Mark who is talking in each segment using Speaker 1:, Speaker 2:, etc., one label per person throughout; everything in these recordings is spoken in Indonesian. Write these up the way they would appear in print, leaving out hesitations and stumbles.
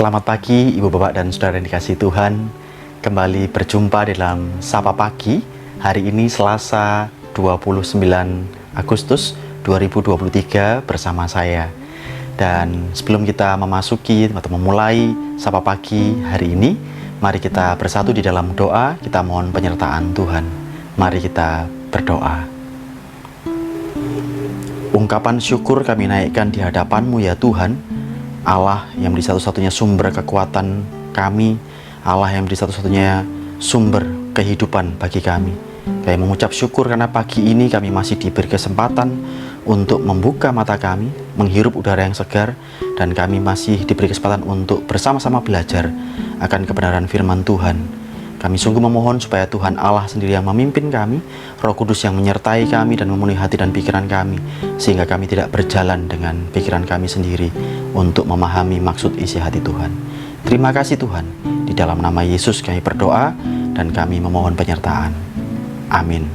Speaker 1: Selamat pagi Ibu Bapak dan Saudara yang dikasihi Tuhan. Kembali berjumpa dalam Sapa Pagi. Hari ini Selasa 29 Agustus 2023 bersama saya. Dan sebelum kita memasuki atau memulai Sapa Pagi hari ini, mari kita bersatu di dalam doa. Kita mohon penyertaan Tuhan. Mari kita berdoa. Ungkapan syukur kami naikkan di hadapan-Mu ya Tuhan, Allah yang menjadi satu-satunya sumber kekuatan kami, Allah yang menjadi satu-satunya sumber kehidupan bagi kami. Kami mengucap syukur karena pagi ini kami masih diberi kesempatan untuk membuka mata kami, menghirup udara yang segar, dan kami masih diberi kesempatan untuk bersama-sama belajar akan kebenaran firman Tuhan. Kami sungguh memohon supaya Tuhan Allah sendiri yang memimpin kami, Roh Kudus yang menyertai kami dan memenuhi hati dan pikiran kami, sehingga kami tidak berjalan dengan pikiran kami sendiri untuk memahami maksud isi hati Tuhan. Terima kasih Tuhan. Di dalam nama Yesus kami berdoa dan kami memohon penyertaan. Amin.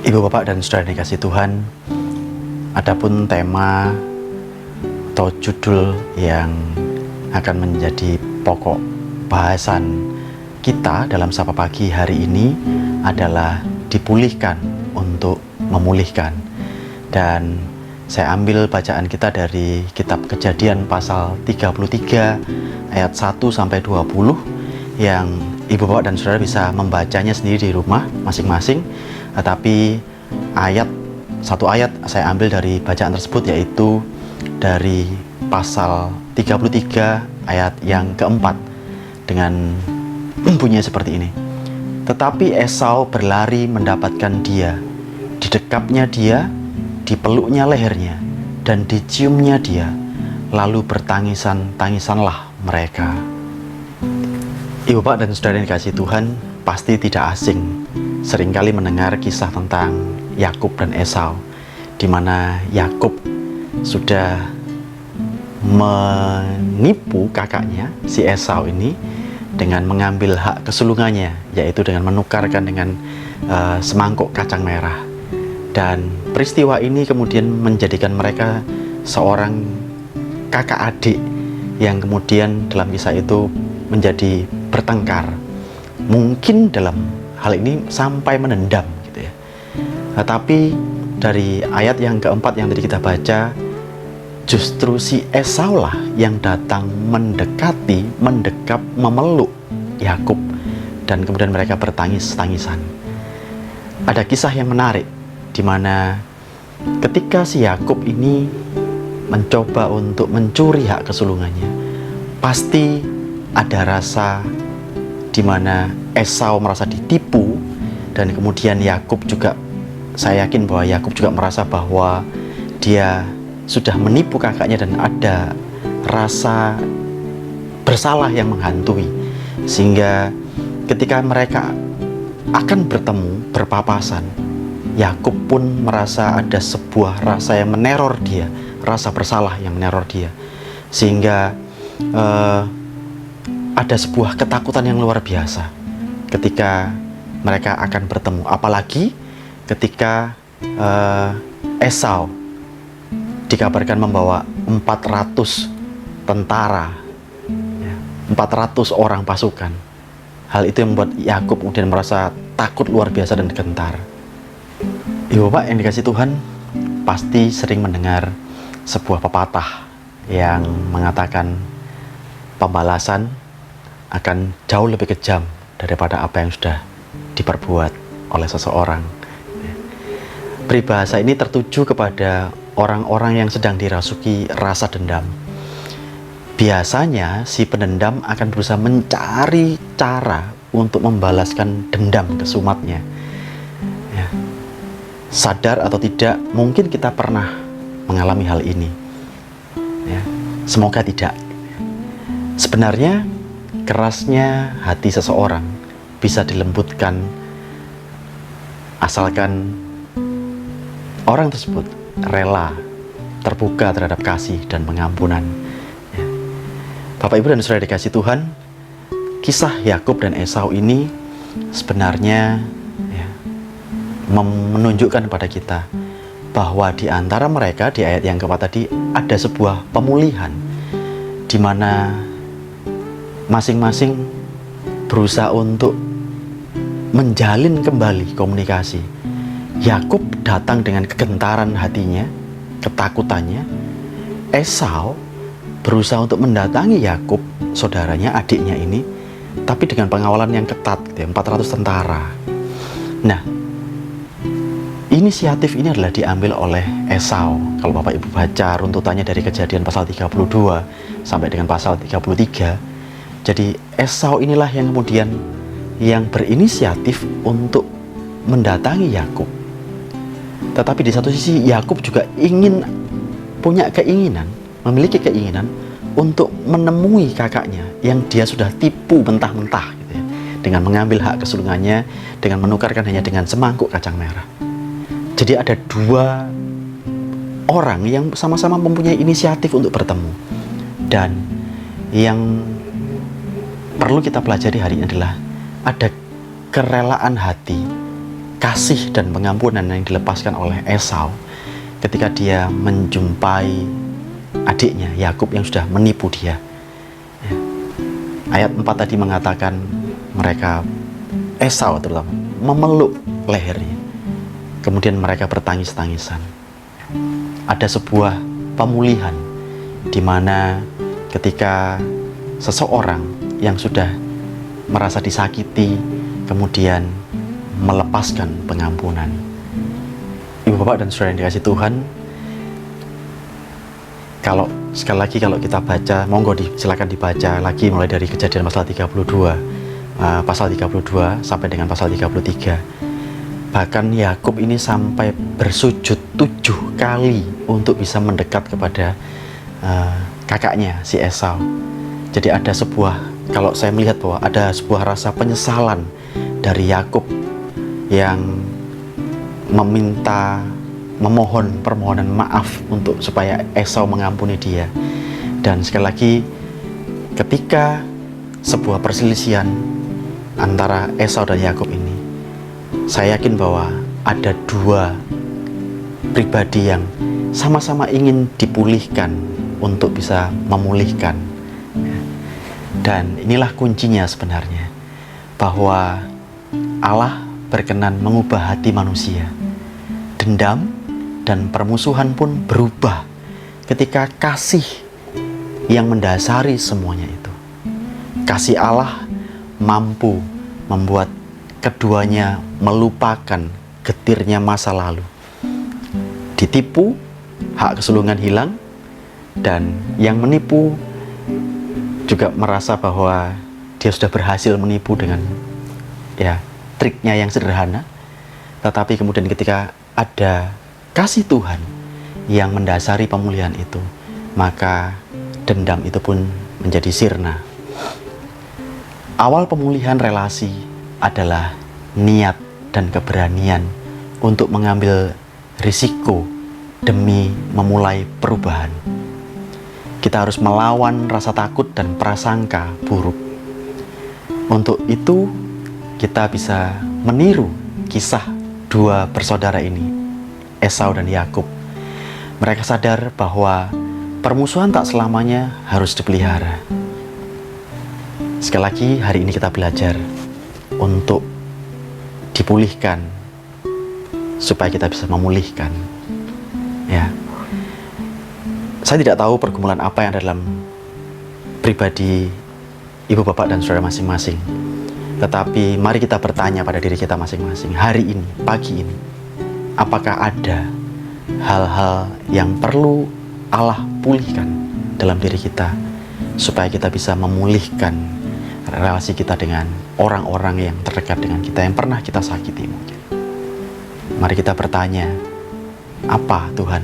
Speaker 1: Ibu Bapak dan Saudara yang dikasihi Tuhan, adapun tema atau judul yang akan menjadi pokok bahasan kita dalam Sapa Pagi hari ini adalah dipulihkan untuk memulihkan. Dan saya ambil bacaan kita dari kitab Kejadian pasal 33 ayat 1 sampai 20 yang Ibu Bapak dan Saudara bisa membacanya sendiri di rumah masing-masing. Tetapi satu ayat saya ambil dari bacaan tersebut, yaitu dari pasal 33 ayat yang keempat, dengan bunyinya seperti ini. Tetapi Esau berlari mendapatkan dia, didekapnya dia, dipeluknya lehernya, dan diciumnya dia, lalu bertangisan-tangisanlah mereka. Ibu Bapak dan Saudara yang dikasihi Tuhan, pasti tidak asing seringkali mendengar kisah tentang Yakub dan Esau, di mana Yakub sudah menipu kakaknya si Esau ini dengan mengambil hak kesulungannya, yaitu dengan menukarkan dengan semangkuk kacang merah. Dan peristiwa ini kemudian menjadikan mereka seorang kakak adik yang kemudian dalam kisah itu menjadi bertengkar. Mungkin dalam hal ini sampai menendam gitu ya. Tapi dari ayat yang keempat yang tadi kita baca, justru si Esau lah yang datang mendekap, memeluk Yakub, dan kemudian mereka bertangis-tangisan. Ada kisah yang menarik di mana ketika si Yakub ini mencoba untuk mencuri hak kesulungannya, pasti ada rasa di mana Esau merasa ditipu, dan kemudian Yakub juga, saya yakin bahwa Yakub juga merasa bahwa dia sudah menipu kakaknya, dan ada rasa bersalah yang menghantui. Sehingga ketika mereka akan bertemu, berpapasan, Yakub pun merasa ada sebuah rasa yang meneror dia, rasa bersalah yang meneror dia. Sehingga ada sebuah ketakutan yang luar biasa ketika mereka akan bertemu. Apalagi ketika Esau dikabarkan membawa 400 tentara, 400 orang pasukan. Hal itu yang membuat Yakub kemudian merasa takut luar biasa dan gentar. Ibu Bapak yang dikasihi Tuhan, pasti sering mendengar sebuah pepatah yang mengatakan pembalasan akan jauh lebih kejam daripada apa yang sudah diperbuat oleh seseorang. Peribahasa ini tertuju kepada orang-orang yang sedang dirasuki rasa dendam. Biasanya si pendendam akan berusaha mencari cara untuk membalaskan dendam kesumatnya. Ya. Sadar atau tidak, mungkin kita pernah mengalami hal ini. Ya. Semoga tidak. Sebenarnya kerasnya hati seseorang bisa dilembutkan asalkan orang tersebut rela terbuka terhadap kasih dan pengampunan. Ya. Bapak Ibu dan Saudara dikasihi Tuhan, kisah Yakub dan Esau ini sebenarnya menunjukkan kepada kita bahwa di antara mereka, di ayat yang keempat tadi, ada sebuah pemulihan di mana masing-masing berusaha untuk menjalin kembali komunikasi. Yakub datang dengan kegentaran hatinya, ketakutannya. Esau berusaha untuk mendatangi Yakub, saudaranya, adiknya ini, tapi dengan pengawalan yang ketat, 400 tentara. Nah, inisiatif ini adalah diambil oleh Esau. Kalau Bapak Ibu baca runtutannya dari Kejadian pasal 32 sampai dengan pasal 33, jadi Esau inilah yang kemudian yang berinisiatif untuk mendatangi Yakub. Tetapi di satu sisi Yakub juga memiliki keinginan untuk menemui kakaknya yang dia sudah tipu mentah-mentah gitu ya, dengan mengambil hak kesulungannya, dengan menukarkan hanya dengan semangkuk kacang merah. Jadi ada dua orang yang sama-sama mempunyai inisiatif untuk bertemu. Dan yang perlu kita pelajari hari ini adalah ada kerelaan hati, kasih dan pengampunan yang dilepaskan oleh Esau ketika dia menjumpai adiknya Yakub yang sudah menipu dia. Ya. Ayat 4 tadi mengatakan mereka, Esau terutama, memeluk lehernya. Kemudian mereka bertangis-tangisan. Ada sebuah pemulihan di mana ketika seseorang yang sudah merasa disakiti kemudian melepaskan pengampunan. Ibu bapak dan saudara yang dikasihi Tuhan, sekali lagi kalau kita baca, monggo silakan dibaca lagi mulai dari Kejadian pasal 32 sampai dengan pasal 33. Bahkan Yakub ini sampai bersujud 7 kali untuk bisa mendekat kepada kakaknya si Esau. Jadi ada kalau saya melihat bahwa ada sebuah rasa penyesalan dari Yakub yang memohon permohonan maaf supaya Esau mengampuni dia. Dan sekali lagi, ketika sebuah perselisihan antara Esau dan Yakub ini, saya yakin bahwa ada dua pribadi yang sama-sama ingin dipulihkan untuk bisa memulihkan. Dan inilah kuncinya sebenarnya, bahwa Allah berkenan mengubah hati manusia. Dendam dan permusuhan pun berubah ketika kasih yang mendasari semuanya itu. Kasih Allah mampu membuat keduanya melupakan getirnya masa lalu. Ditipu, hak kesulungan hilang, dan yang menipu juga merasa bahwa dia sudah berhasil menipu dengan triknya yang sederhana. Tetapi kemudian ketika ada kasih Tuhan yang mendasari pemulihan itu, maka dendam itu pun menjadi sirna. Awal pemulihan relasi adalah niat dan keberanian untuk mengambil risiko demi memulai perubahan. Kita harus melawan rasa takut dan prasangka buruk. Untuk itu, kita bisa meniru kisah dua bersaudara ini, Esau dan Yakub. Mereka sadar bahwa permusuhan tak selamanya harus dipelihara. Sekali lagi, hari ini kita belajar untuk dipulihkan supaya kita bisa memulihkan. Ya. Saya tidak tahu pergumulan apa yang ada dalam pribadi ibu bapak dan saudara masing-masing. Tetapi mari kita bertanya pada diri kita masing-masing hari ini, pagi ini, apakah ada hal-hal yang perlu Allah pulihkan dalam diri kita supaya kita bisa memulihkan relasi kita dengan orang-orang yang terdekat dengan kita, yang pernah kita sakiti mungkin. Mari kita bertanya, apa Tuhan?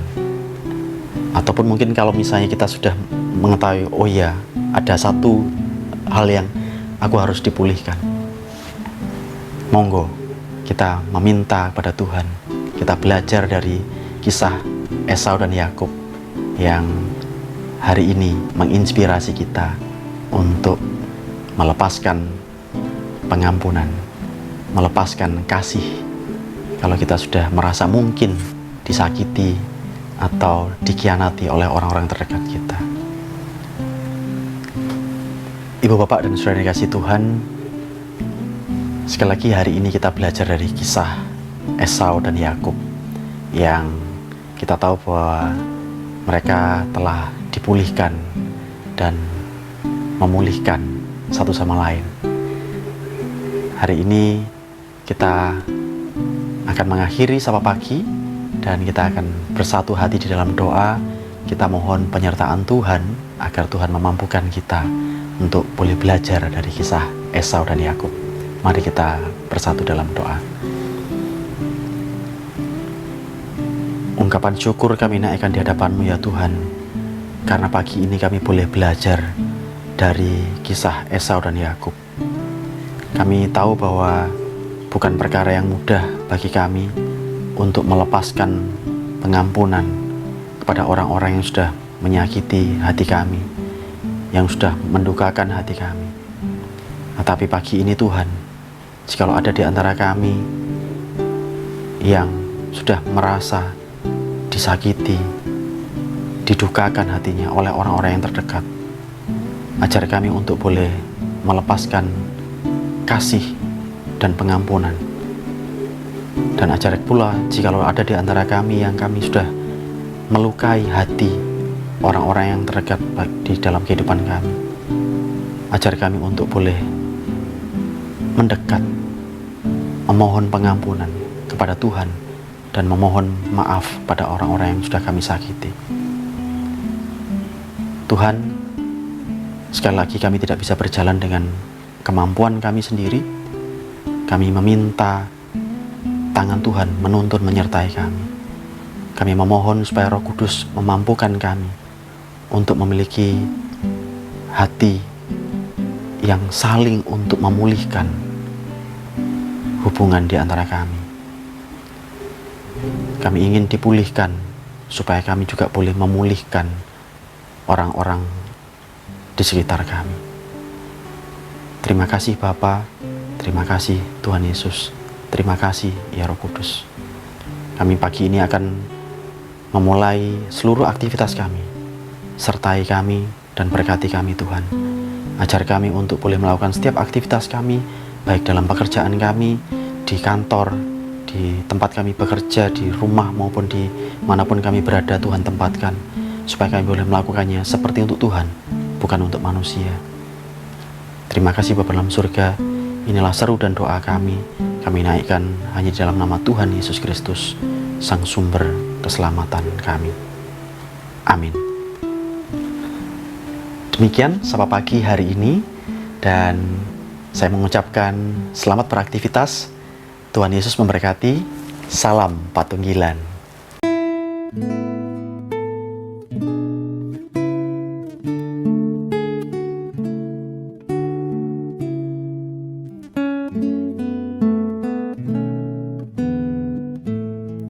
Speaker 1: Ataupun mungkin kalau misalnya kita sudah mengetahui, oh ya, ada satu hal yang aku harus dipulihkan. Monggo kita meminta kepada Tuhan. Kita belajar dari kisah Esau dan Yakub yang hari ini menginspirasi kita untuk melepaskan pengampunan, melepaskan kasih kalau kita sudah merasa mungkin disakiti atau dikhianati oleh orang-orang terdekat kita. Ibu, Bapak, dan Saudara yang dikasihi Tuhan, sekali lagi hari ini kita belajar dari kisah Esau dan Yakub yang kita tahu bahwa mereka telah dipulihkan dan memulihkan satu sama lain. Hari ini kita akan mengakhiri Sapa Pagi dan kita akan bersatu hati di dalam doa. Kita mohon penyertaan Tuhan agar Tuhan memampukan kita untuk boleh belajar dari kisah Esau dan Yakub. Mari kita bersatu dalam doa. Ungkapan syukur kami naikkan di hadapan-Mu ya Tuhan, karena pagi ini kami boleh belajar dari kisah Esau dan Yakub. Kami tahu bahwa bukan perkara yang mudah bagi kami untuk melepaskan pengampunan kepada orang-orang yang sudah menyakiti hati kami, yang sudah mendukakan hati kami. Tetapi pagi ini Tuhan, jikalau ada di antara kami yang sudah merasa disakiti, didukakan hatinya oleh orang-orang yang terdekat, ajar kami untuk boleh melepaskan kasih dan pengampunan. Dan ajar pula jikalau ada di antara kami yang kami sudah melukai hati orang-orang yang terdekat di dalam kehidupan kami, ajar kami untuk boleh mendekat, memohon pengampunan kepada Tuhan dan memohon maaf pada orang-orang yang sudah kami sakiti. Tuhan, sekali lagi kami tidak bisa berjalan dengan kemampuan kami sendiri. Kami meminta tangan Tuhan menuntun menyertai kami. Kami memohon supaya Roh Kudus memampukan kami untuk memiliki hati yang saling untuk memulihkan hubungan di antara kami. Kami ingin dipulihkan supaya kami juga boleh memulihkan orang-orang di sekitar kami. Terima kasih Bapa, terima kasih Tuhan Yesus, terima kasih ya Roh Kudus. Kami pagi ini akan memulai seluruh aktivitas kami. Sertai kami dan berkati kami Tuhan. Ajar kami untuk boleh melakukan setiap aktivitas kami, baik dalam pekerjaan kami, di kantor, di tempat kami bekerja, di rumah maupun di manapun kami berada. Tuhan tempatkan supaya kami boleh melakukannya seperti untuk Tuhan, bukan untuk manusia. Terima kasih Bapa dalam surga. Inilah seru dan doa kami naikkan hanya di dalam nama Tuhan Yesus Kristus, Sang Sumber keselamatan kami. Amin. Demikian Sapa Pagi hari ini, dan saya mengucapkan selamat beraktivitas. Tuhan Yesus memberkati. Salam Patunggilan.